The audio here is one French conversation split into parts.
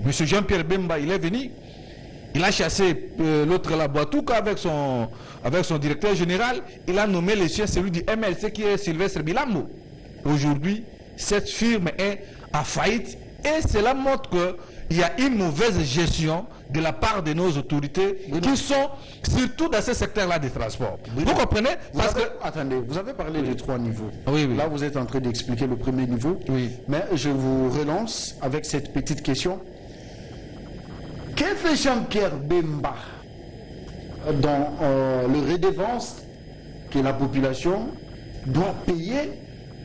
M. Jean-Pierre Bemba, il est venu. Il a chassé l'autre là, Boitouka, avec son directeur général. Il a nommé le chef, celui du MLC qui est Sylvestre Bilambo. Aujourd'hui, cette firme est à faillite et cela montre qu'il y a une mauvaise gestion de la part de nos autorités qui sont surtout dans ce secteur-là des transports. Vous comprenez? Attendez, vous avez parlé de 3 niveaux. Oui, oui. Là, vous êtes en train d'expliquer le premier niveau. Oui. Mais je vous relance avec cette petite question. Que fait Jean-Pierre Bemba dans le redevance que la population doit payer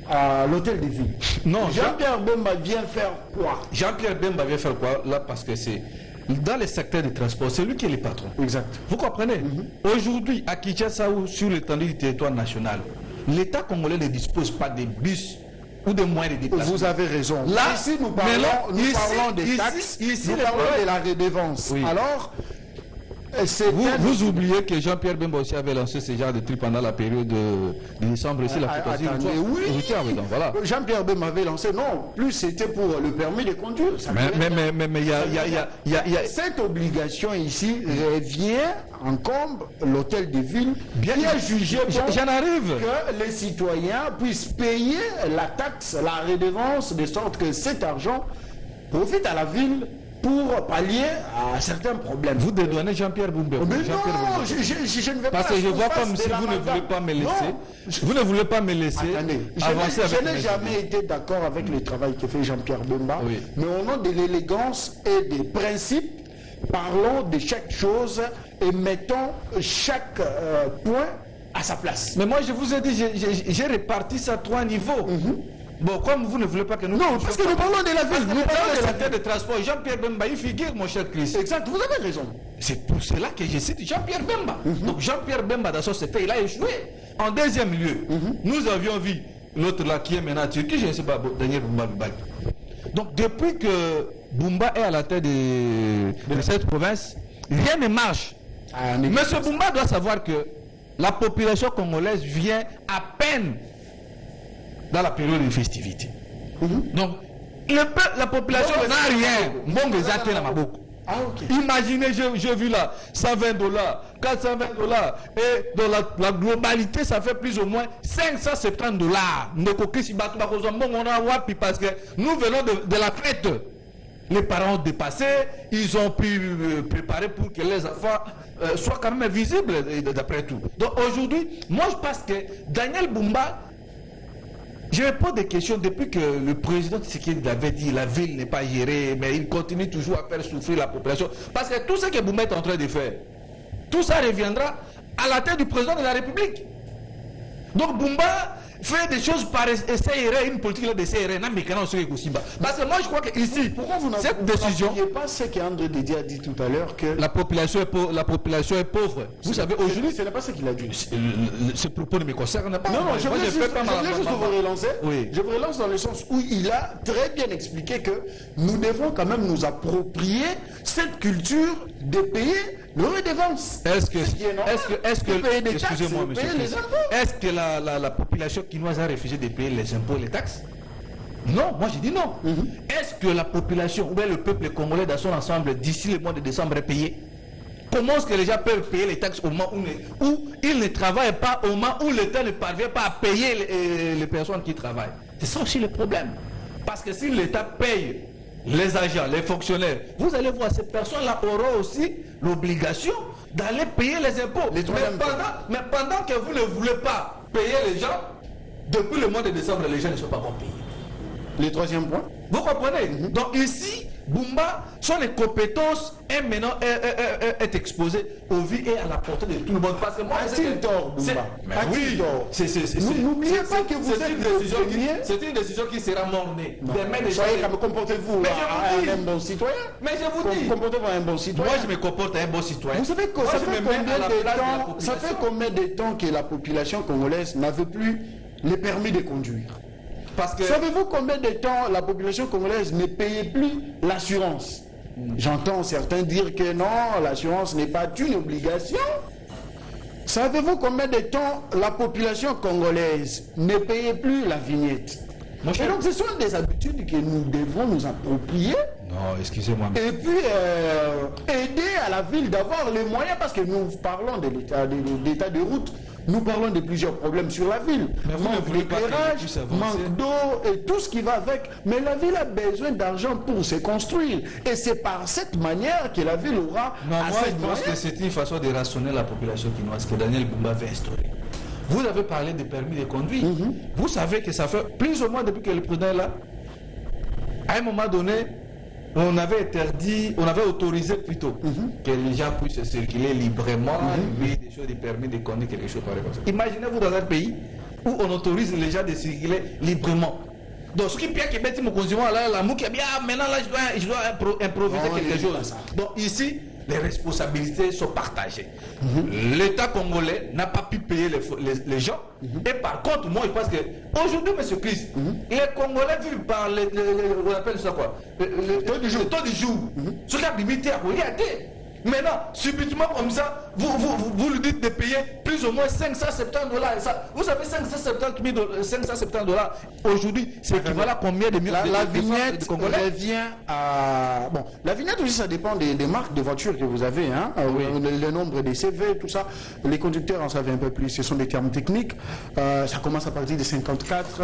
à l'hôtel de ville? Non, Jean-Pierre Bemba vient faire quoi? Jean-Pierre Bemba vient faire quoi? Là, parce que c'est dans le secteur des transports, c'est lui qui est le patron. Exact. Vous comprenez? Aujourd'hui, à Kinshasa ou sur l'étendue du territoire national, l'État congolais ne dispose pas de bus ou de moyens de déplacement. Vous avez raison. Là, ici, nous parlons des taxes, nous parlons de la redevance. Oui. Alors, vous oubliez que Jean-Pierre Bemba aussi avait lancé ce genre de truc pendant la période de décembre ici, la fréquence. Oui, voilà. Jean-Pierre Bemba avait lancé, non, plus c'était pour le permis de conduire. Mais il y a cette obligation ici revient encombre l'hôtel de ville qui a jugé j'en arrive que les citoyens puissent payer la taxe, la redevance, de sorte que cet argent profite à la ville pour pallier à certains problèmes. Vous dédouanez Jean-Pierre Bemba. Mais non, je ne vais pas. Parce que je vois comme si vous ne voulez pas me laisser. Vous ne voulez pas me laisser avancer avec. Je n'ai jamais été d'accord avec le travail que fait Jean-Pierre Bemba. Oui. Mais au nom de l'élégance et des principes, parlons de chaque chose et mettons chaque point à sa place. Mais moi, je vous ai dit, j'ai réparti ça à 3 niveaux. Bon, comme vous ne voulez pas que nous... Non, parce que nous parlons de la ville. Nous parlons de secteur de transport. Jean-Pierre Bemba, il figure, mon cher Christ. Exact, vous avez raison. C'est pour cela que je cite Jean-Pierre Bemba. Donc Jean-Pierre Bemba, dans son secteur, il a échoué. En deuxième lieu, nous avions vu l'autre là qui est maintenant Turquie, je ne sais pas, Daniel Bumba Bibag. Donc depuis que Bumba est à la tête de cette province, rien ne marche. Monsieur Bumba doit savoir que la population congolaise vient à peine dans la période de festivité. Donc, la population n'a rien. Bon, les actes dans ma boucle. Imaginez, j'ai vu là, $120, $420, et dans la globalité, ça fait plus ou moins $570. Parce que nous venons de la fête. Les parents ont dépassé, ils ont pu préparer pour que les enfants soient quand même visibles d'après tout. Donc aujourd'hui, moi je pense que Daniel Bumba, je me pose des questions depuis que le président Tshisekedi avait dit la ville n'est pas gérée, mais il continue toujours à faire souffrir la population. Parce que tout ce que Bumba est en train de faire, tout ça reviendra à la tête du président de la République. Donc Bumba fait des choses par essai, une politique de CRN, parce que moi je crois que ici, pourquoi vous cette décision, pas ce qu'André Dédé a dit tout à l'heure que la population est pauvre. Vous savez, aujourd'hui, ce n'est pas ce qu'il a dit. Ce propos ne me concerne pas. Non, je voulais juste vous relancer. Oui. Je vous relance dans le sens où il a très bien expliqué que nous devons quand même nous approprier cette culture de payer nos redevances. Excusez-moi, monsieur, est-ce que la population chinoise a refusé de payer les impôts et les taxes? Non, moi je dis non. Est-ce que la population ou bien le peuple congolais dans son ensemble d'ici le mois de décembre est payé? Comment est-ce que les gens peuvent payer les taxes au moment où ils ne travaillent pas, au moment où l'État ne parvient pas à payer les personnes qui travaillent? C'est ça aussi le problème. Parce que si l'État paye les agents, les fonctionnaires, vous allez voir, ces personnes-là auront aussi l'obligation d'aller payer les impôts. Mais pendant que vous ne voulez pas payer les gens, depuis le mois de décembre, les gens ne sont pas encore payés. Le troisième point. Vous comprenez? Donc ici, Bumba, son compétence est maintenant exposée au vu et à la portée de tout le monde. Parce que moi, oui, n'oubliez pas que vous êtes c'est une décision qui sera mornée. Comportez-vous un bon citoyen. Mais je vous dis, comportez-vous un bon citoyen. Moi, je me comporte un bon citoyen. Vous savez que ça fait combien de temps que la population congolaise n'avait plus les permis de conduire? Savez-vous combien de temps la population congolaise ne payait plus l'assurance? J'entends certains dire que non, l'assurance n'est pas une obligation. Savez-vous combien de temps la population congolaise ne payait plus la vignette? Et donc ce sont des habitudes que nous devons nous approprier Non, excusez-moi. Et puis aider à la ville d'avoir les moyens, parce que nous parlons de l'état de route, nous parlons de plusieurs problèmes sur la ville. Mais vous manque d'éclairage, manque d'eau et tout ce qui va avec. Mais la ville a besoin d'argent pour se construire. Et c'est par cette manière que la ville aura assez de moyens. Moi, je pense que c'est une façon de rationner la population quinoise que Daniel Bumba veut instaurer. Vous avez parlé des permis de conduire. Vous savez que ça fait plus ou moins depuis que le président est là. À un moment donné, on avait interdit, on avait autorisé plutôt que les gens puissent circuler librement, des choses, des permis de conduire, quelque chose pareil comme ça. Imaginez-vous dans un pays où on autorise les gens de circuler librement. Donc, ce qui est bien que Betty me conduit là, la mouque, maintenant là, je dois improviser quelque chose. Donc, ici, les responsabilités sont partagées. L'État congolais n'a pas pu payer les gens. Et par contre, moi, je pense que aujourd'hui, M. Christ, les Congolais vivent par on appelle ça quoi? Le taux du jour. Ce qui a limité à Goliath. Maintenant, subitement comme ça, vous lui dites de payer plus ou moins 570 $. Vous savez, 570 $, aujourd'hui, c'est équivalent à combien de millions la vignette revient à... Bon, la vignette aussi, ça dépend des marques de voitures que vous avez, hein, le nombre des CV, tout ça. Les conducteurs en savent un peu plus, ce sont des termes techniques. Ça commence à partir de 54,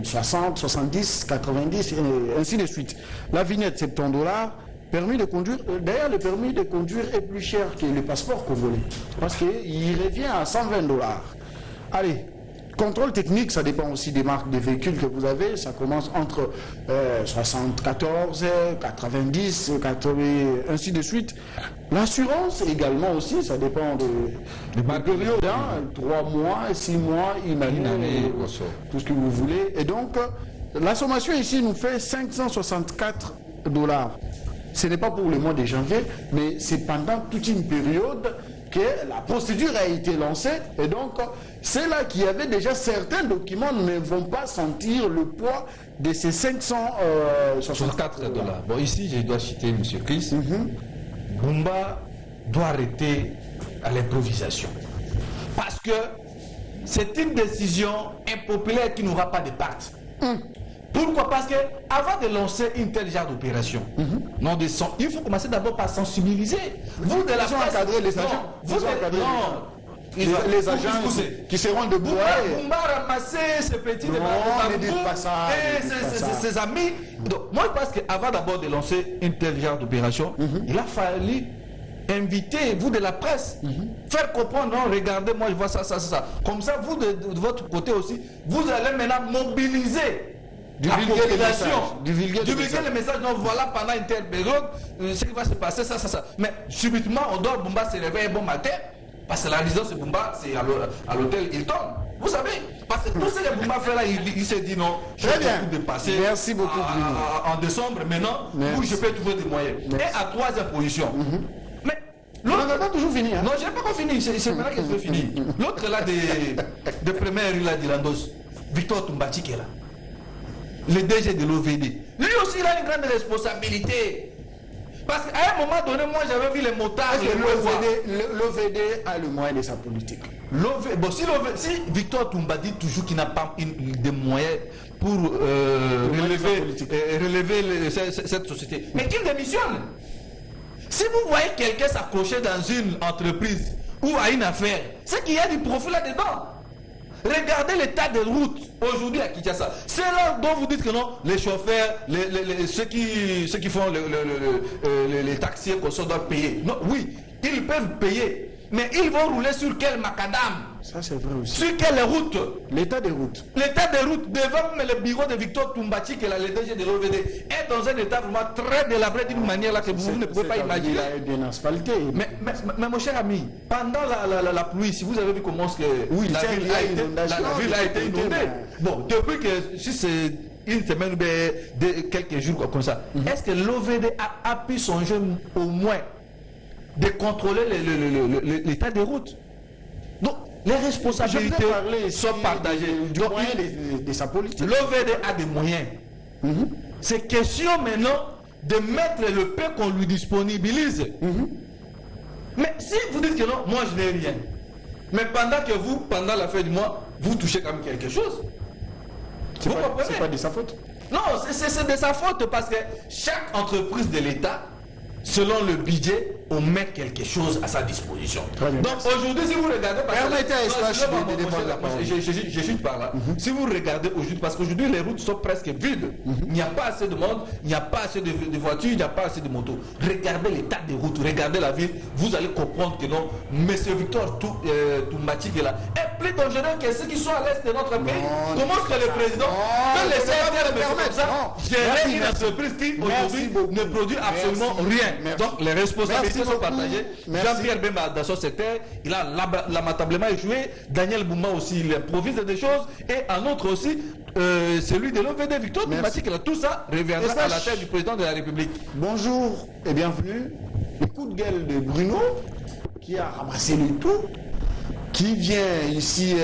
60, 70, 90, et ainsi de suite. La vignette, 70 $. Permis de conduire, d'ailleurs le permis de conduire est plus cher que le passeport congolais, parce qu'il revient à 120 $. Allez, contrôle technique, ça dépend aussi des marques des véhicules que vous avez, ça commence entre 74, 90, 80, ainsi de suite. L'assurance également aussi, ça dépend de périodes, 3 mois, 6 mois, une année, tout ce que vous voulez. Et donc, la sommation ici nous fait 564 $. Ce n'est pas pour le mois de janvier, mais c'est pendant toute une période que la procédure a été lancée. Et donc, c'est là qu'il y avait déjà certains documents ne vont pas sentir le poids de ces 564 $. Bon, ici, je dois citer M. Chris. Bumba doit arrêter à l'improvisation. Parce que c'est une décision impopulaire qui n'aura pas de pacte. Pourquoi? Parce que avant de lancer une telle genre d'opération, il faut commencer d'abord par sensibiliser. Vous de la presse, encadrer les agents. Les agents qui seront debout. Bumba ramasser ces petits et ses amis. Donc, moi je pense qu'avant d'abord de lancer une telle genre d'opération, il a fallu inviter, vous de la presse, faire comprendre, non, regardez, moi je vois ça. Comme ça, vous de votre côté aussi, vous allez maintenant mobiliser la population, divulguer le message. Donc voilà, pendant une telle période, ce qui va se passer, ça. Mais subitement, on doit Bumba se réveiller bon matin, parce que la résidence de Bumba, c'est à l'hôtel Hilton. Vous savez, parce que tout ce que Bumba fait là, il s'est dit non, je vais tout dépasser. Merci beaucoup. En décembre, maintenant, où je peux trouver des moyens. Et à troisième position. Mais l'autre n'a pas toujours fini. Non, je n'ai pas encore fini, c'est maintenant que je vais finir. L'autre là, de première rue là d'Ilandos, Victor Tumbati qui est là. Le DG de l'OVD. Lui aussi, il a une grande responsabilité. Parce qu'à un moment donné, moi, j'avais vu les motards. L'OVD a le moyen de sa politique. Bon, si Victor Toumba dit toujours qu'il n'a pas de moyens pour relever cette société, mais qu'il démissionne. Si vous voyez quelqu'un s'accrocher dans une entreprise ou à une affaire, c'est qu'il y a du profit là-dedans. Regardez l'état des routes aujourd'hui à Kinshasa. C'est là dont vous dites que non, les chauffeurs, ceux qui font les taxis qu'on doit payer. Non, oui, ils peuvent payer. Mais ils vont rouler sur quel macadam? Ça c'est vrai aussi. Sur quelle route? L'état des routes. L'état des routes devant le bureau de Victor Tumbati, qui est le DG de l'OVD, est dans un état vraiment très délabré d'une manière là que vous ne pouvez pas imaginer. Il est bien asphalté. Mais mon cher ami, pendant la pluie, si vous avez vu comment la ville a été inondée. Bon, depuis que si c'est une semaine ou quelques jours comme ça, est-ce que l'OVD a pu songer au moins de contrôler l'état des routes? Donc, les responsabilités sont partagées. Du moyen de sa politique. L'OVD a des moyens. C'est question maintenant de mettre le peu qu'on lui disponibilise. Mais si vous dites que non, moi je n'ai rien. Mais pendant que vous, pendant la fin du mois, vous touchez quand même quelque chose. C'est pas de sa faute. Non, c'est de sa faute parce que chaque entreprise de l'État, selon le budget, on met quelque chose à sa disposition. Donc aujourd'hui, si vous regardez... Je chute par là. Si vous regardez aujourd'hui, parce qu'aujourd'hui les routes sont presque vides. Il n'y a pas assez de monde, il n'y a pas assez de voitures, il n'y a pas assez de motos. Regardez l'état des routes, regardez la ville, vous allez comprendre que non, M. Victor Toumati est là, est plus dangereux que ceux qui sont à l'est de notre pays. Comment est-ce que le président peut laisser comme ça gérer une entreprise qui aujourd'hui ne produit absolument rien? Donc les responsabilités sont partagées. Jean-Pierre Bemba dans son secteur, il a lamentablement échoué. Daniel Bouma aussi, il improvise des choses. Et un autre aussi, celui de l'OVD, Victor Toumati, tout ça reviendra à la tête du président de la République. Bonjour et bienvenue. Le coup de gueule de Bruno, qui a ramassé le tout, qui vient ici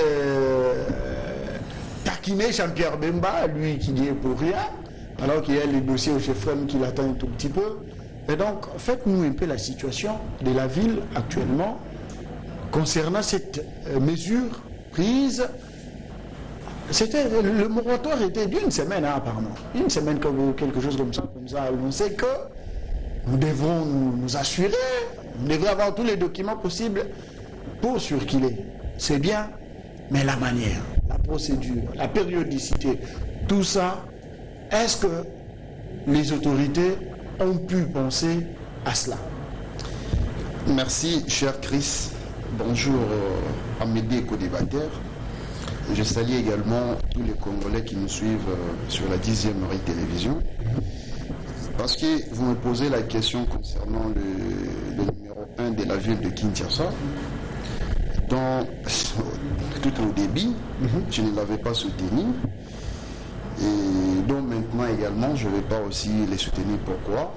taquiner Jean-Pierre Bemba, lui qui n'y est pour rien, alors qu'il y a les dossiers au chef-frem qui l'attend un tout petit peu. Et donc, faites-nous un peu la situation de la ville actuellement concernant cette mesure prise. Le moratoire était d'une semaine, hein, apparemment. Une semaine, quelque chose comme ça. On sait que nous devrons nous assurer, on devrait avoir tous les documents possibles pour circuler. C'est bien, mais la manière, la procédure, la périodicité, tout ça, est-ce que les autorités ont pu penser à cela? Merci, cher Chris. Bonjour à mes co-débatteurs. Je salue également tous les Congolais qui nous suivent sur la 10e télévision. Parce que vous me posez la question concernant le numéro 1 de la ville de Kinshasa. Tout au début, je ne l'avais pas soutenu. Et donc maintenant également, je ne vais pas aussi les soutenir. Pourquoi?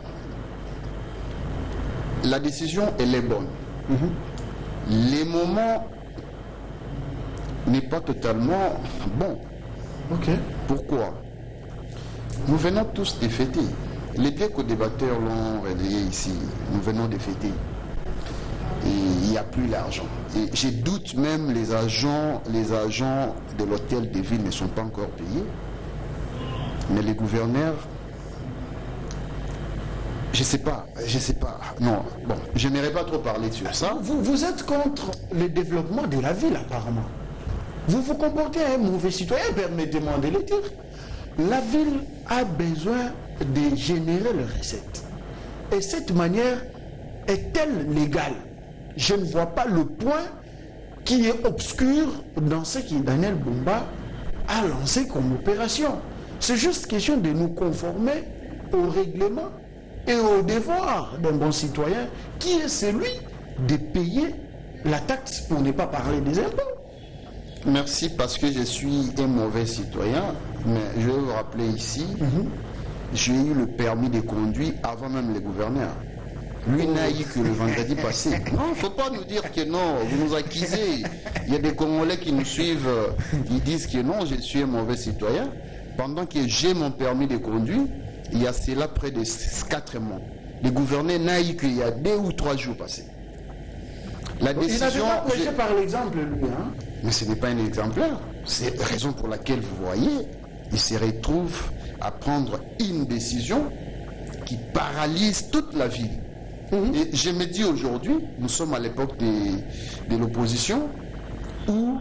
La décision, elle est bonne. Les moments n'est pas totalement bon. Pourquoi? Nous venons tous de fêter. Les deux co-débatteurs l'ont relayé ici. Nous venons de fêter. Et il n'y a plus l'argent. Et je doute même les agents de l'hôtel de ville ne sont pas encore payés. Mais les gouverneurs, je sais pas. Non, bon, je n'aimerais pas trop parler sur ça. Vous êtes contre le développement de la ville, apparemment. Vous vous comportez à un mauvais citoyen, permettez-moi de le dire. La ville a besoin de générer les recettes. Et cette manière est-elle légale? Je ne vois pas le point qui est obscur dans ce que Daniel Bemba a lancé comme opération. C'est juste question de nous conformer au règlement et au devoir d'un bon citoyen qui est celui de payer la taxe, pour ne pas parler des impôts. Merci, parce que je suis un mauvais citoyen, mais je vais vous rappeler ici, j'ai eu le permis de conduire avant même les gouverneurs. Lui n'a eu que le vendredi passé. Non, il ne faut pas nous dire que non, vous nous accusez. Il y a des Congolais qui nous suivent, ils disent que non, je suis un mauvais citoyen. Pendant que j'ai mon permis de conduire, il y a cela près de 4 mois. Le gouverneur n'a eu qu'il y a 2 ou 3 jours passés. La décision... Il n'a pas prêché par l'exemple, lui. Hein? Mais ce n'est pas un exemplaire. C'est la raison pour laquelle, vous voyez, il se retrouve à prendre une décision qui paralyse toute la ville. Et je me dis aujourd'hui, nous sommes à l'époque de l'opposition, où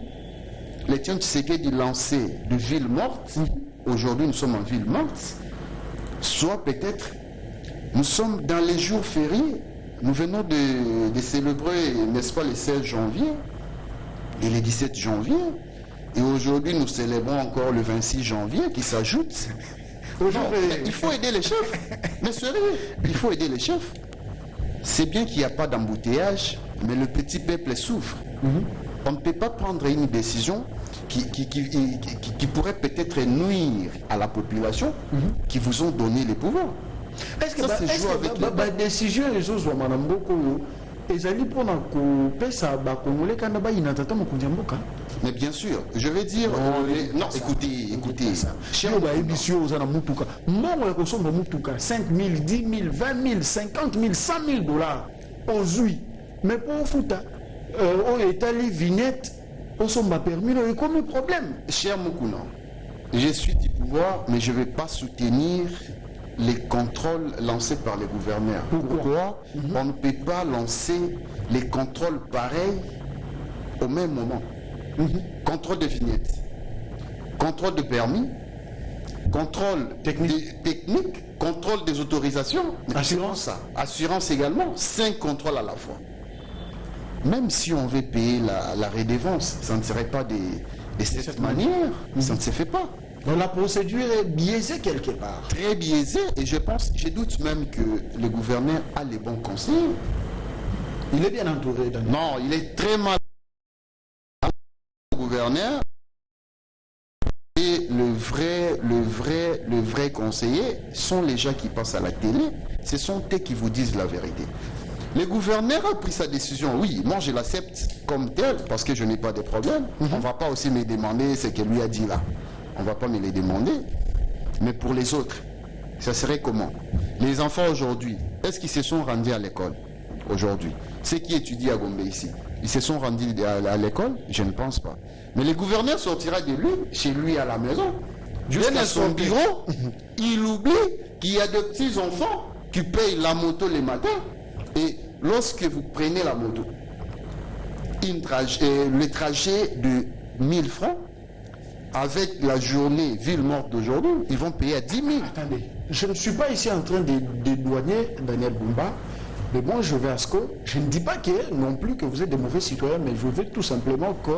l'Étienne Tshisekedi lançait de ville morte. Aujourd'hui, nous sommes en ville morte. Soit peut-être, nous sommes dans les jours fériés. Nous venons de célébrer, n'est-ce pas, le 16 janvier et le 17 janvier. Et aujourd'hui, nous célébrons encore le 26 janvier qui s'ajoute. Il faut aider les chefs. Mais sérieux, il faut aider les chefs. C'est bien qu'il n'y a pas d'embouteillage, mais le petit peuple souffre. On ne peut pas prendre une décision qui pourrait peut-être nuire à la population qui vous ont donné les pouvoirs. Est-ce que la décision les autres sont madame beaucoup ezali pour na pesa ba congolais kana ba inatata mokonzi mboka? Mais bien sûr, je vais dire non, écoutez cher ba émission aux ana mutuka mbongo ya kosomba mutuka 5 000, 10 000, 20 000, 50 000, 100 000 dollars ozui, mais pour futa au etali vignette osomba permis, il y a comme problème. Cher Mukuna, je suis du pouvoir, mais je ne vais pas soutenir les contrôles lancés par les gouverneurs. Pourquoi on ne peut pas lancer les contrôles pareils au même moment? Contrôle de vignettes, contrôle de permis, contrôle technique, contrôle des autorisations, assurance, assurance également, 5 contrôles à la fois. Même si on veut payer la redevance, ça ne serait pas de cette manière, ça ne se fait pas. Donc la procédure est biaisée quelque part. Très biaisée, et je doute même que le gouverneur a les bons conseils. Il est bien entouré. Non, il est très mal gouverneur. Et le vrai conseiller sont les gens qui passent à la télé. Ce sont eux qui vous disent la vérité. Le gouverneur a pris sa décision. Oui, moi je l'accepte comme tel parce que je n'ai pas de problème. On ne va pas aussi me demander ce que lui a dit là. On ne va pas me les demander. Mais pour les autres, ça serait comment? Les enfants aujourd'hui, est-ce qu'ils se sont rendus à l'école aujourd'hui? Ceux qui étudient à Gombe ici, ils se sont rendus à l'école? Je ne pense pas. Mais le gouverneur sortira de lui, chez lui à la maison, jusqu'à son bureau. Il oublie qu'il y a de petits enfants qui payent la moto les matins. Et lorsque vous prenez la moto, le trajet de 1000 francs, avec la journée ville morte d'aujourd'hui, ils vont payer à 10 000. Attendez, je ne suis pas ici en train de dédouaner Daniel Bumba, mais moi je vais à ce que, je ne dis pas que non plus que vous êtes des mauvais citoyens, mais je veux tout simplement que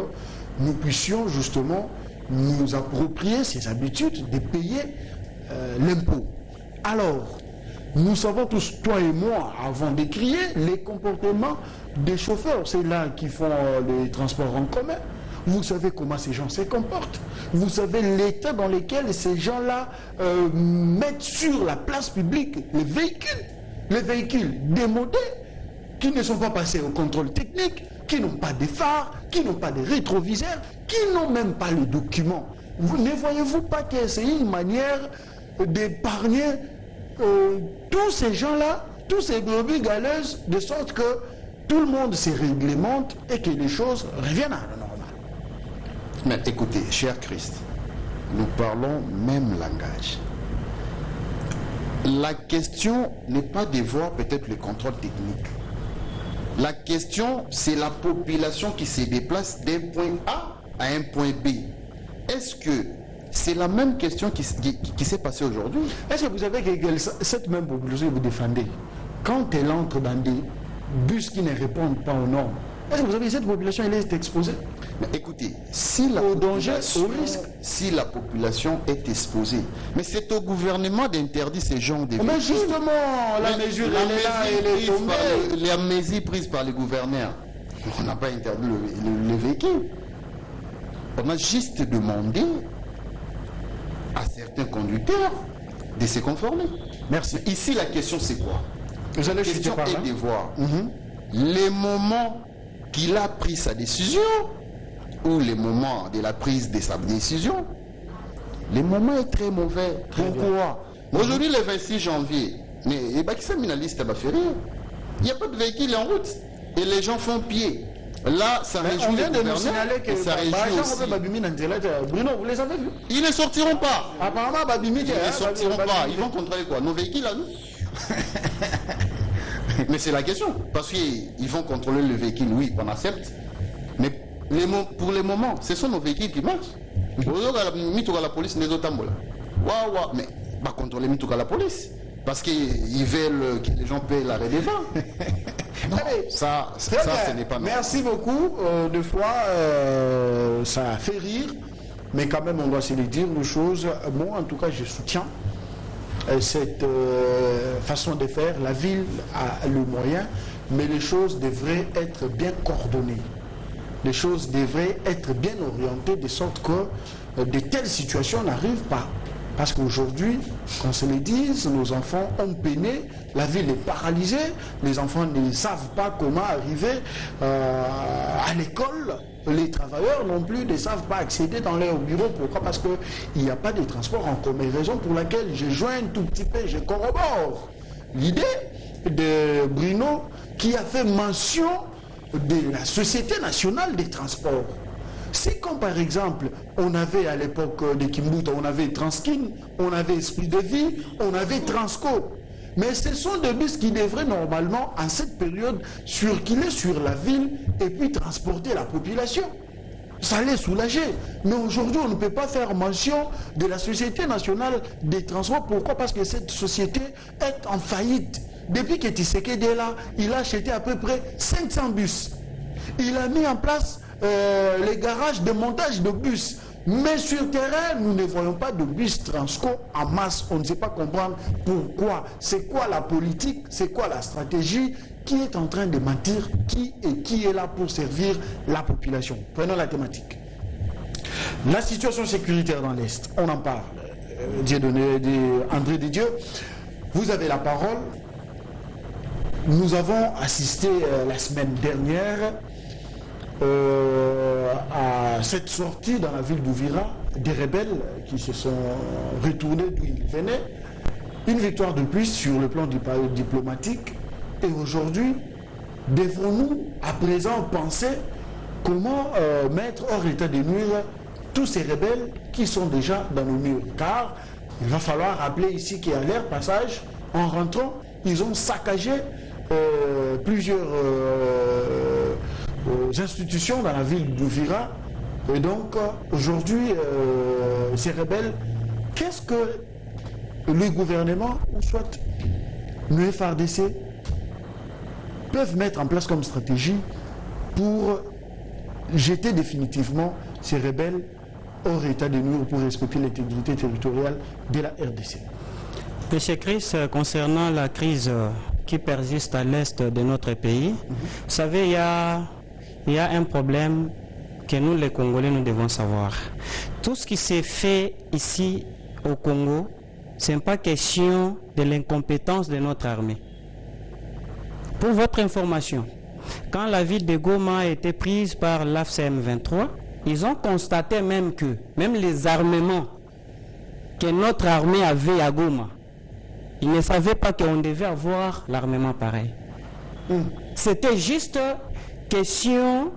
nous puissions justement nous approprier ces habitudes de payer l'impôt. Alors, nous savons tous, toi et moi, avant de crier, les comportements des chauffeurs, c'est là qui font les transports en commun. Vous savez comment ces gens se comportent. Vous savez l'état dans lequel ces gens-là mettent sur la place publique les véhicules démodés, qui ne sont pas passés au contrôle technique, qui n'ont pas de phares, qui n'ont pas de rétroviseurs, qui n'ont même pas les documents. Vous ne voyez-vous pas que c'est une manière d'épargner tous ces gens-là, tous ces brebis galeuses, de sorte que tout le monde se réglemente et que les choses reviennent à la normale. Mais écoutez, cher Christ, nous parlons même langage. La question n'est pas de voir peut-être le contrôle technique. La question, c'est la population qui se déplace d'un point A à un point B. Est-ce que c'est la même question qui s'est passée aujourd'hui? Est-ce que vous savez que cette même population que vous défendez, quand elle entre dans des bus qui ne répondent pas aux normes, est-ce que vous savez que cette population elle est exposée? Mais écoutez, si la population est exposée, mais c'est au gouvernement d'interdire ces gens de véhicules. Mais justement, la mesure est là, elle est tombée. La mesure prise par les gouverneurs, on n'a pas interdit le véhicule. On a juste demandé à certains conducteurs de se conformer. Merci. Ici, la question, c'est quoi? Vous allez la question est de voir les moments qu'il a pris sa décision ou les moments de la prise de sa décision. Le moment est très mauvais. Pourquoi? Aujourd'hui, le 26 janvier, mais il n'y a pas de véhicule en route et les gens font pied. Là, ça réjouit on vient de nous signaler que ça réjouit aussi. Bruno, vous les avez vus? Ils ne sortiront pas. Apparemment, Babimi, ils ne sortiront pas. Ils vont contrôler quoi? Nos véhicules à nous? Mais c'est la question. Parce qu'ils vont contrôler le véhicule, oui, on accepte. Mais pour le moment, ce sont nos véhicules qui marchent. La police n'est pas mais pas contrôler la police. Parce qu'ils veulent que les gens payent la redevance. Allez, ça ce n'est pas normal. Merci beaucoup. Deux fois, ça a fait rire. Mais quand même, on doit se le dire nos choses. Moi, en tout cas, je soutiens cette façon de faire. La ville a le moyen, mais les choses devraient être bien coordonnées. Les choses devraient être bien orientées de sorte que de telles situations n'arrivent pas. Parce qu'aujourd'hui, qu'on se le dise, nos enfants ont peiné, la ville est paralysée, les enfants ne savent pas comment arriver à l'école, les travailleurs non plus ne savent pas accéder dans leur bureau. Pourquoi? Parce qu'il n'y a pas de transport en commun. Raison pour laquelle je joins un tout petit peu, je corrobore l'idée de Bruno qui a fait mention de la Société nationale des transports. C'est comme par exemple, on avait à l'époque de Kimbuta, on avait Transkin, on avait Esprit de Vie, on avait Transco. Mais ce sont des bus qui devraient normalement, en cette période, circuler sur la ville et puis transporter la population. Ça les soulager. Mais aujourd'hui, on ne peut pas faire mention de la Société nationale des transports. Pourquoi? Parce que cette société est en faillite. Depuis que Tshisekedi est là, il a acheté à peu près 500 bus. Il a mis en place les garages de montage de bus. Mais sur terrain, nous ne voyons pas de bus Transco en masse. On ne sait pas comprendre pourquoi. C'est quoi la politique? C'est quoi la stratégie? Qui est en train de mentir? Qui est là pour servir la population? Prenons la thématique. La situation sécuritaire dans l'Est, on en parle. André Didieu, vous avez la parole. Nous avons assisté la semaine dernière à cette sortie dans la ville d'Ouvira des rebelles qui se sont retournés d'où ils venaient. Une victoire de plus sur le plan diplomatique. Et aujourd'hui, devrons-nous à présent penser comment mettre hors état de nuire tous ces rebelles qui sont déjà dans nos murs? Car il va falloir rappeler ici qu'à leur passage, en rentrant, ils ont saccagé plusieurs institutions dans la ville d'Ouvira. Et donc, aujourd'hui, ces rebelles, qu'est-ce que le gouvernement, ou soit le FARDC, peuvent mettre en place comme stratégie pour jeter définitivement ces rebelles hors état de nuire pour respecter l'intégrité territoriale de la RDC? Monsieur Chris, concernant la crise qui persiste à l'est de notre pays, vous savez, il y a un problème que nous les Congolais nous devons savoir. Tout ce qui s'est fait ici au Congo, ce n'est pas question de l'incompétence de notre armée. Pour votre information, quand la ville de Goma a été prise par l'AFCM 23, ils ont constaté même que même les armements que notre armée avait à Goma, ils ne savaient pas qu'on devait avoir l'armement pareil. C'était juste question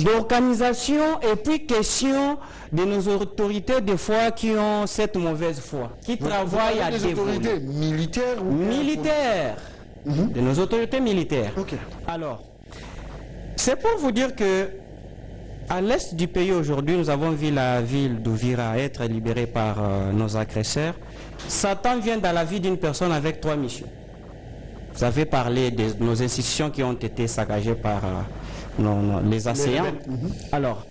d'organisation et puis question de nos autorités des fois qui ont cette mauvaise foi, qui travaillent à des autorités militaires ou militaires, de nos autorités militaires. Okay. Alors, c'est pour vous dire que à l'est du pays aujourd'hui, nous avons vu la ville d'Ouvira être libérée par nos agresseurs. Satan vient dans la vie d'une personne avec 3 missions. Vous avez parlé de nos institutions qui ont été saccagées par les assaillants. Alors,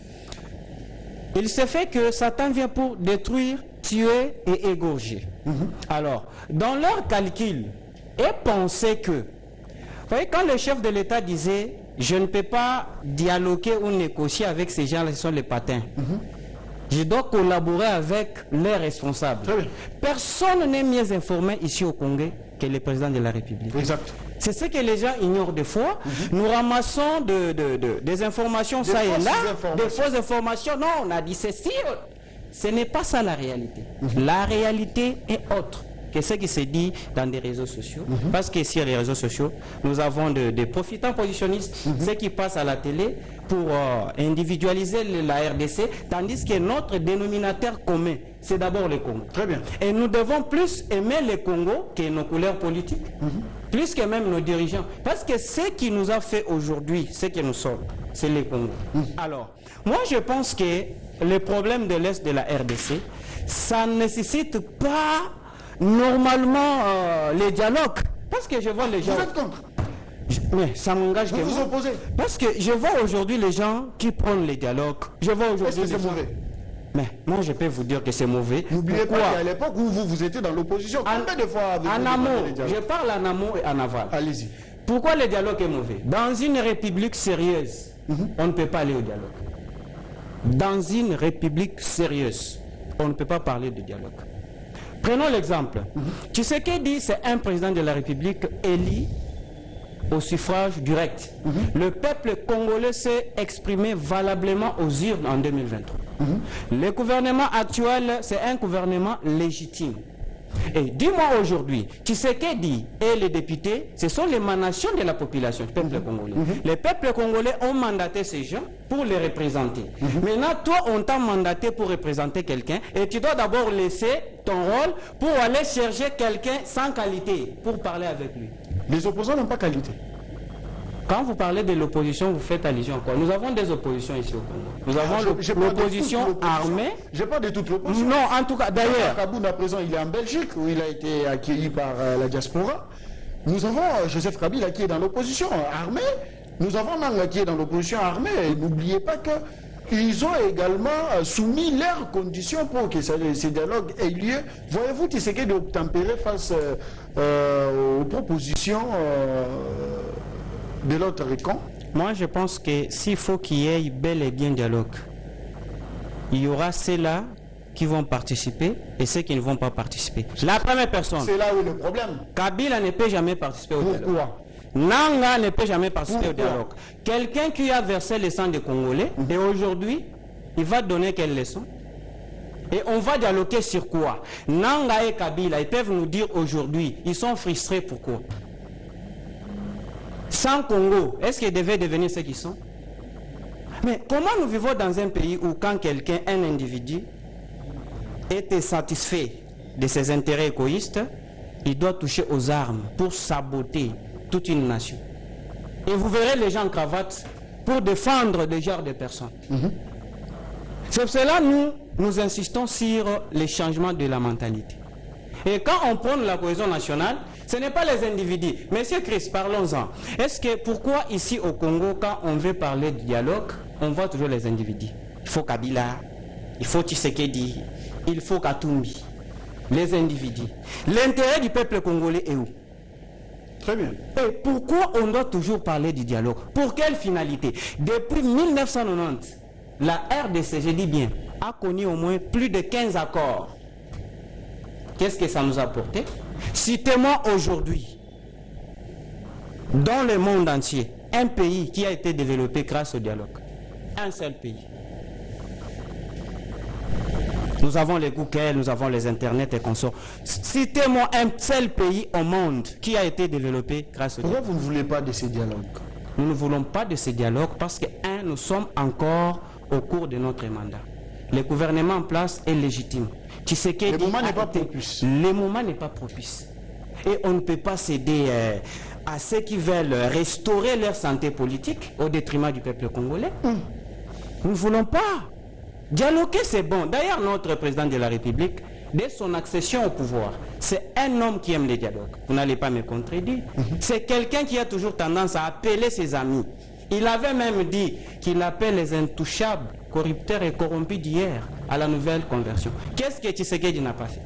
il se fait que Satan vient pour détruire, tuer et égorger. Alors, dans leur calcul, et penser que, vous voyez, quand le chef de l'État disait « Je ne peux pas dialoguer ou négocier avec ces gens-là qui sont les patins. Je dois collaborer avec les responsables. » Personne n'est mieux informé ici au Congo que le président de la République. Exact. C'est ce que les gens ignorent des fois. Nous ramassons des informations ça et là, des fausses informations. Non, on a dit ceci. Ce n'est pas ça la réalité. La réalité est autre que ce qui se dit dans des réseaux sociaux. Parce que sur les réseaux sociaux, nous avons des profitants positionnistes, ceux qui passent à la télé pour individualiser la RDC, tandis que notre dénominateur commun, c'est d'abord le Congo. Très bien. Et nous devons plus aimer le Congo que nos couleurs politiques, plus que même nos dirigeants. Parce que ce qui nous a fait aujourd'hui, ce que nous sommes, c'est le Congo. Alors, moi je pense que le problème de l'Est de la RDC, ça ne nécessite pas normalement les dialogues. Parce que je vois les gens... Vous êtes contre? Mais ça m'engage que vous vous opposez? Parce que je vois aujourd'hui les gens qui prennent les dialogues. Je vois aujourd'hui... Est-ce que c'est mauvais? Mais moi je peux vous dire que c'est mauvais. N'oubliez pas qu'à l'époque où vous étiez dans l'opposition, combien de fois avez-vous en amont, je parle en amont et en aval. Allez-y. Pourquoi le dialogue est mauvais? Dans une république sérieuse, on ne peut pas aller au dialogue. Dans une république sérieuse, on ne peut pas parler de dialogue. Prenons l'exemple. Tshisekedi, c'est un président de la République élu au suffrage direct. Le peuple congolais s'est exprimé valablement aux urnes en 2023. Le gouvernement actuel, c'est un gouvernement légitime. Et dis-moi aujourd'hui, Tshisekedi et les députés, ce sont l'émanation de la population, du peuple congolais. Les peuples congolais ont mandaté ces gens pour les représenter. Maintenant, toi, on t'a mandaté pour représenter quelqu'un et tu dois d'abord laisser ton rôle pour aller chercher quelqu'un sans qualité, pour parler avec lui. Les opposants n'ont pas qualité. Quand vous parlez de l'opposition, vous faites allusion à quoi? Nous avons des oppositions ici au Congo. Nous avons l'opposition armée. Je parle de toute l'opposition. Non, en tout cas, d'ailleurs. Kaboun, à présent, il est en Belgique, où il a été accueilli par la diaspora. Nous avons Joseph Kabila qui est dans l'opposition armée. Nous avons Nanga qui est dans l'opposition armée. Et n'oubliez pas qu'ils ont également soumis leurs conditions pour que ces dialogues aient lieu. Voyez-vous, tu sais que d'obtempérer face aux propositions de l'autre camp? Moi, je pense que s'il faut qu'il y ait bel et bien dialogue, il y aura ceux-là qui vont participer et ceux qui ne vont pas participer. La première personne. C'est là où est le problème. Kabila ne peut jamais participer au dialogue. Pourquoi? Nanga ne peut jamais participer au dialogue. Quelqu'un qui a versé le sang des Congolais, et aujourd'hui, il va donner quelle leçon? Et on va dialoguer sur quoi? Nanga et Kabila, ils peuvent nous dire aujourd'hui, ils sont frustrés pourquoi? Sans Congo, est-ce qu'ils devaient devenir ce qu'ils sont? Mais comment nous vivons dans un pays où quand quelqu'un, un individu, était satisfait de ses intérêts égoïstes, il doit toucher aux armes pour saboter toute une nation? Et vous verrez les gens en cravate pour défendre des genres de personnes. C'est pour cela que nous insistons sur les changements de la mentalité. Et quand on prend la cohésion nationale, ce n'est pas les individus. Monsieur Chris, parlons-en. Est-ce que pourquoi ici au Congo, quand on veut parler de dialogue, on voit toujours les individus? Il faut Kabila, il faut Tshisekedi, il faut Katumbi. Les individus. L'intérêt du peuple congolais est où? Très bien. Et pourquoi on doit toujours parler du dialogue? Pour quelle finalité? Depuis 1990, la RDC, je dis bien, a connu au moins plus de 15 accords. Qu'est-ce que ça nous a apporté? Citez-moi aujourd'hui, dans le monde entier, un pays qui a été développé grâce au dialogue. Un seul pays. Nous avons les Google, nous avons les Internet et consorts. Citez-moi un seul pays au monde qui a été développé grâce au dialogue. Pourquoi vous ne voulez pas de ces dialogues? Nous ne voulons pas de ces dialogues parce que, nous sommes encore au cours de notre mandat. Le gouvernement en place est légitime. Le moment n'est pas propice. Le moment n'est pas propice. Et on ne peut pas céder à ceux qui veulent restaurer leur santé politique au détriment du peuple congolais. Nous ne voulons pas. Dialoguer, c'est bon. D'ailleurs, notre président de la République, dès son accession au pouvoir, c'est un homme qui aime les dialogues. Vous n'allez pas me contredire. C'est quelqu'un qui a toujours tendance à appeler ses amis. Il avait même dit qu'il appelle les intouchables, corrupteurs et corrompus d'hier à la nouvelle conversion. Qu'est-ce que Tshisekedi n'a pas fait?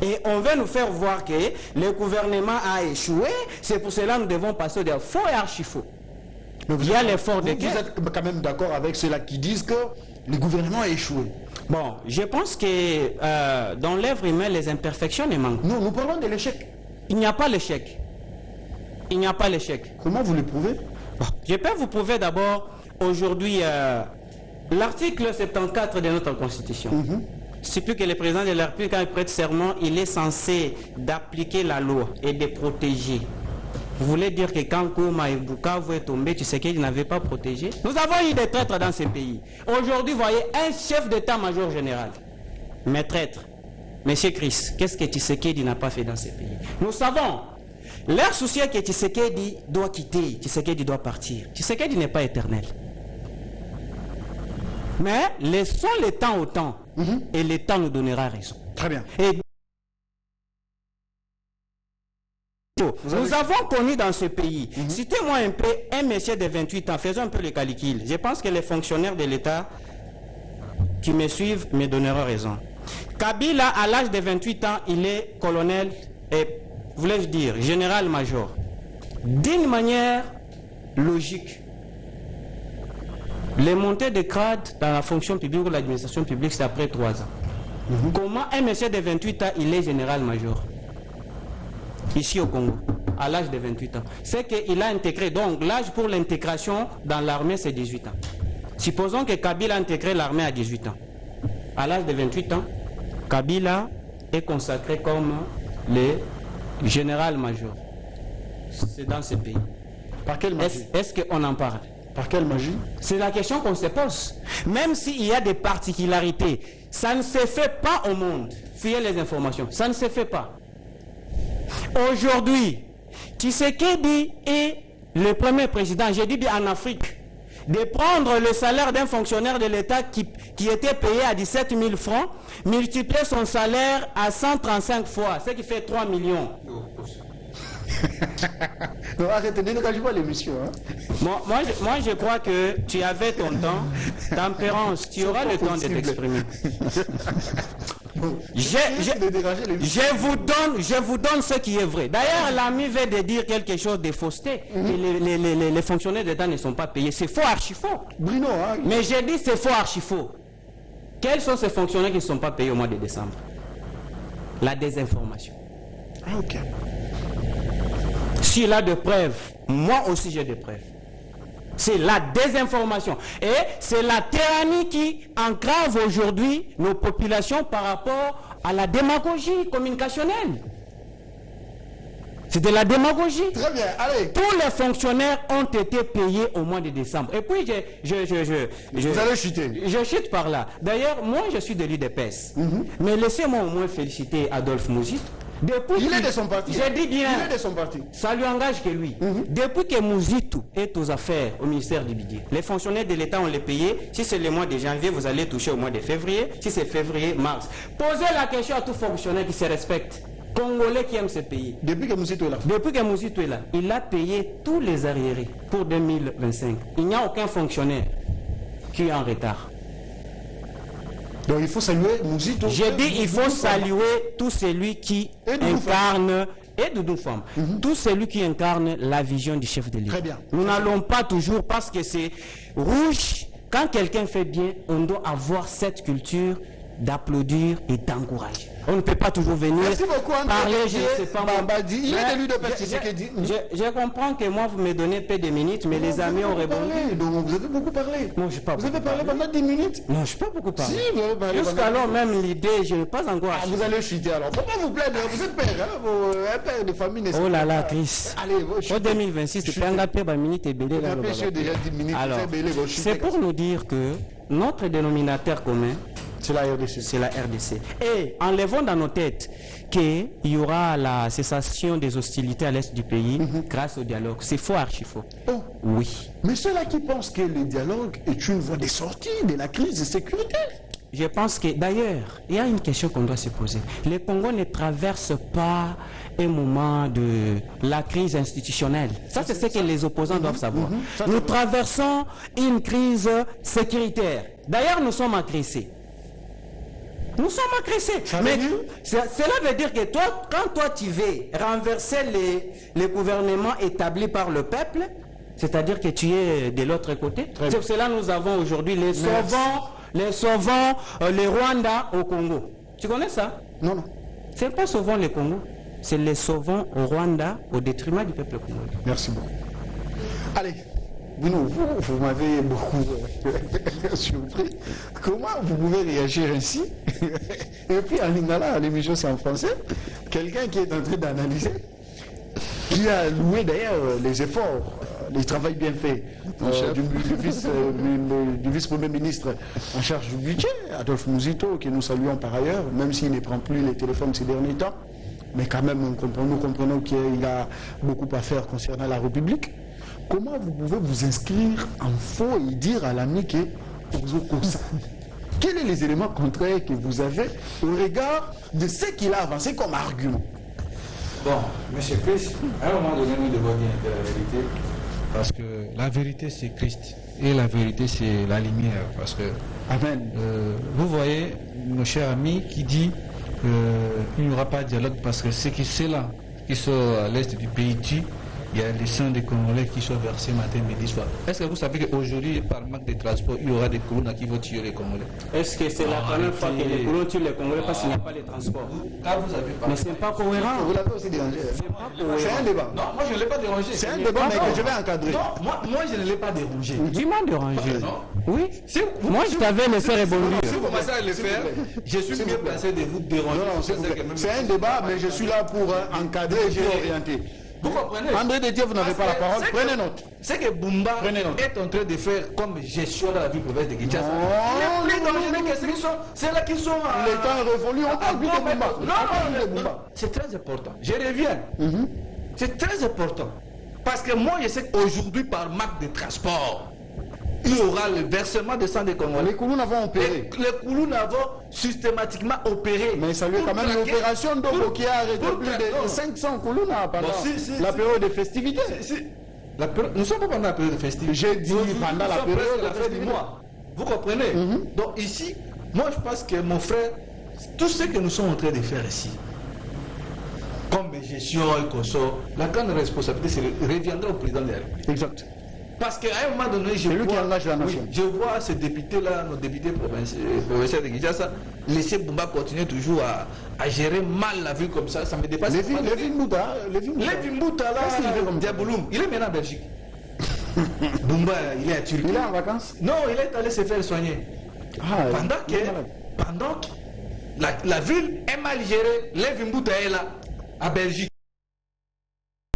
Et on veut nous faire voir que le gouvernement a échoué. C'est pour cela que nous devons passer des faux et archi-faux. Il y a l'effort de guerre. Vous êtes quand même d'accord avec ceux-là qui disent que le gouvernement a échoué? Bon, je pense que dans l'œuvre humaine, les imperfections ne manquent. Non, nous parlons de l'échec. Il n'y a pas l'échec. Il n'y a pas l'échec. Comment vous le prouvez? Bon, je peux vous prouver d'abord, aujourd'hui, l'article 74 de notre Constitution. C'est plus que le président de la République, quand il prête serment, il est censé d'appliquer la loi et de protéger. Vous voulez dire que quand Goma et Bukavu est tombé, tu sais qu'il n'avait pas protégé? Nous avons eu des traîtres dans ces pays. Aujourd'hui, vous voyez, un chef d'état-major général. Mes traîtres, Monsieur Chris, qu'est-ce que Tshisekedi n'a pas fait dans ces pays? Nous savons, leur souci est que Tshisekedi doit quitter, Tshisekedi doit partir. Tshisekedi n'est pas éternel. Mais laissons le temps au temps, et le temps nous donnera raison. Très bien. Et nous avons connu dans ce pays, citez-moi un peu, un monsieur de 28 ans, faisons un peu le calcul. Je pense que les fonctionnaires de l'État qui me suivent me donneront raison. Kabila, à l'âge de 28 ans, il est colonel et, voulais-je dire, général-major. D'une manière logique, les montées de grade dans la fonction publique ou l'administration publique, c'est après 3 ans. Comment un monsieur de 28 ans, il est général-major ici au Congo, à l'âge de 28 ans? C'est qu'il a intégré, donc l'âge pour l'intégration dans l'armée, c'est 18 ans. Supposons que Kabila a intégré l'armée à 18 ans. À l'âge de 28 ans, Kabila est consacré comme les général-major. C'est dans ce pays. Par quelle magie? Est-ce qu'on en parle? Par quelle magie? C'est la question qu'on se pose. Même s'il y a des particularités, ça ne se fait pas au monde. Fuyez les informations. Ça ne se fait pas. Aujourd'hui, Tshisekedi est le premier président, j'ai dit en Afrique, de prendre le salaire d'un fonctionnaire de l'État qui était payé à 17 000 francs, multiplier son salaire à 135 fois, ce qui fait 3 millions. Non, arrêtez, ne gâchez pas l'émission. Hein. Moi, je crois que tu avais ton temps. Tempérance, tu auras le temps de t'exprimer. Je vous donne ce qui est vrai. D'ailleurs, l'ami veut de dire quelque chose de fausseté. Les fonctionnaires d'État ne sont pas payés. C'est faux, archi faux. Bruno, hein. Mais j'ai dit c'est faux, archi faux. Quels sont ces fonctionnaires qui ne sont pas payés au mois de décembre? La désinformation. Ah, ok. S'il a de preuves, moi aussi j'ai des preuves. C'est la désinformation. Et c'est la tyrannie qui entrave aujourd'hui nos populations par rapport à la démagogie communicationnelle. C'est de la démagogie. Très bien, allez. Tous les fonctionnaires ont été payés au mois de décembre. Et puis, vous allez chuter. Je chute par là. D'ailleurs, moi, je suis de l'UDPS. Mais laissez-moi au moins féliciter Adolphe Mouzito. Il est de son parti. J'ai dit bien. Il est de son parti. Ça lui engage que lui. Depuis que Mouzito est aux affaires au ministère du Budget, les fonctionnaires de l'État, on les payé. Si c'est le mois de janvier, vous allez toucher au mois de février. Si c'est février, mars. Posez la question à tout fonctionnaire qui se respecte. Congolais qui aiment ce pays. Depuis que Mouzito est là. Depuis que Mouzito est là, il a payé tous les arriérés pour 2025. Il n'y a aucun fonctionnaire qui est en retard. Donc il faut saluer Mouzito. J'ai dit il faut saluer tout celui qui incarne, et Doudou Femme, tout celui qui incarne la vision du chef de l'État. Très bien. Nous n'allons pas toujours parce que c'est rouge. Quand quelqu'un fait bien, on doit avoir cette culture d'applaudir et d'encourager. On ne peut pas toujours venir Merci beaucoup, parler, je ne sais pas moi. Il est de l'UDPS, Je comprends que moi, vous me donnez peu de minutes, mais les amis ont répondu. Donc vous avez beaucoup parlé. Non, je n'ai pas Vous avez parlé pendant 10 minutes. Non, je n'ai pas beaucoup parlé. Si, vous avez parlé. Jusqu'alors, même l'idée, je n'ai pas encore acheté. Vous allez chuter alors. Faut pas vous plaindre, vous êtes père, hein, un père de famille. Oh là là, Chris. Allez, en 2026, c'est un gars par minute et belé là. Alors, c'est pour nous dire que notre dénominateur commun, c'est la RDC. C'est la RDC. Et enlevons dans nos têtes qu'il y aura la cessation des hostilités à l'est du pays grâce au dialogue. C'est faux, archi faux. Oh. Oui. Mais ceux-là qui pensent que le dialogue est une voie de sortie de la crise sécuritaire. Je pense que, d'ailleurs, il y a une question qu'on doit se poser. Le Congo ne traverse pas un moment de la crise institutionnelle. Ça, c'est ce que les opposants doivent savoir. Nous traversons une crise sécuritaire. D'ailleurs, nous sommes agressés. Nous sommes agressés. Mais cela veut dire que toi, quand toi tu veux renverser les gouvernements établis par le peuple, c'est-à-dire que tu es de l'autre côté. C'est pour cela que nous avons aujourd'hui les sauvants, les Rwandais au Congo. Tu connais ça? Non, non. C'est pas sauvant le Congo, c'est les sauvants au Rwanda au détriment du peuple congolais. Merci beaucoup. Allez. Vous m'avez beaucoup surpris. Comment vous pouvez réagir ainsi? Et puis en lingala, l'émission c'est en français, quelqu'un qui est en train d'analyser, qui a loué d'ailleurs les efforts, le travail bien fait du vice-premier ministre en charge du budget, Adolphe Mouzito, que nous saluons par ailleurs, même s'il ne prend plus les téléphones ces derniers temps. Mais quand même, nous comprenons qu'il y a beaucoup à faire concernant la République. Comment vous pouvez vous inscrire en faux et dire à l'ami que vous êtes quels sont les éléments contraires que vous avez au regard de ce qu'il a avancé comme argument? Bon, M. Christ, à un moment donné, nous devons dire la vérité, parce que la vérité c'est Christ, et la vérité c'est la lumière, parce que Amen. Vous voyez, mon cher ami, qui dit qu'il n'y aura pas de dialogue parce que ceux-là qui sont à l'est du pays tuent, il y a des sangs des Congolais qui sont versés matin, midi, soir. Est-ce que vous savez qu'aujourd'hui, par manque de transport, il y aura des colons qui vont tuer les Congolais? Est-ce que c'est la première fois que les colons tuent les Congolais parce qu'il n'y a pas de transport? Car vous avez pas. Mais c'est pas cohérent. Vous l'avez aussi dérangé. C'est un débat. Non, moi je ne l'ai pas dérangé. C'est un débat, mais que je vais encadrer. Non, moi je ne l'ai pas dérangé. Tu m'as dérangé. Non. Oui. Moi, je t'avais laissé rebondir. Si vous commencez à le faire, je suis mieux placé de vous déranger. Non, s'il vous plaît. C'est un débat, mais je suis là pour encadrer et pour orienter. Vous comprenez? André Détier, vous n'avez pas la parole. Prenez note. C'est que Bumba Prenez note. est en train de faire comme gestion de la ville province de Kinshasa. Non, Il est plus non, dangereux non, que ceux qui sont. C'est là qui sont. Les temps révolus, on parle plus de Bumba. Non, c'est très important. Je reviens. C'est très important. Parce que moi, je sais qu'aujourd'hui, par manque de transport, il y aura le versement de sang des Congolais. Les Koulous n'avons opéré. Les Koulous n'avont systématiquement opéré. Mais ça lui est quand même l'opération Dogo qui a arrêté plus de 500 Koulous pendant la période de festivités. Nous ne sommes pas pendant la période de festivités. J'ai dit pendant la période de fin du mois. Vous comprenez? Donc ici, moi je pense que mon frère, tout ce que nous sommes en train de faire ici, comme gestion et consort, la grande responsabilité reviendra au président de la République. Exact. Parce qu'à un moment donné, je vois ces députés-là, nos députés provinciaux de Kinshasa, laisser Bumba continuer toujours à gérer mal la ville comme ça, ça me dépasse. Lévi Mbouta, là, Diabouloum, il est maintenant en Belgique. Bumba, il est à Turquie. Il est en vacances? Non, il est allé se faire soigner. Pendant que la ville est mal gérée, Lévi Mbouta est là, à Belgique.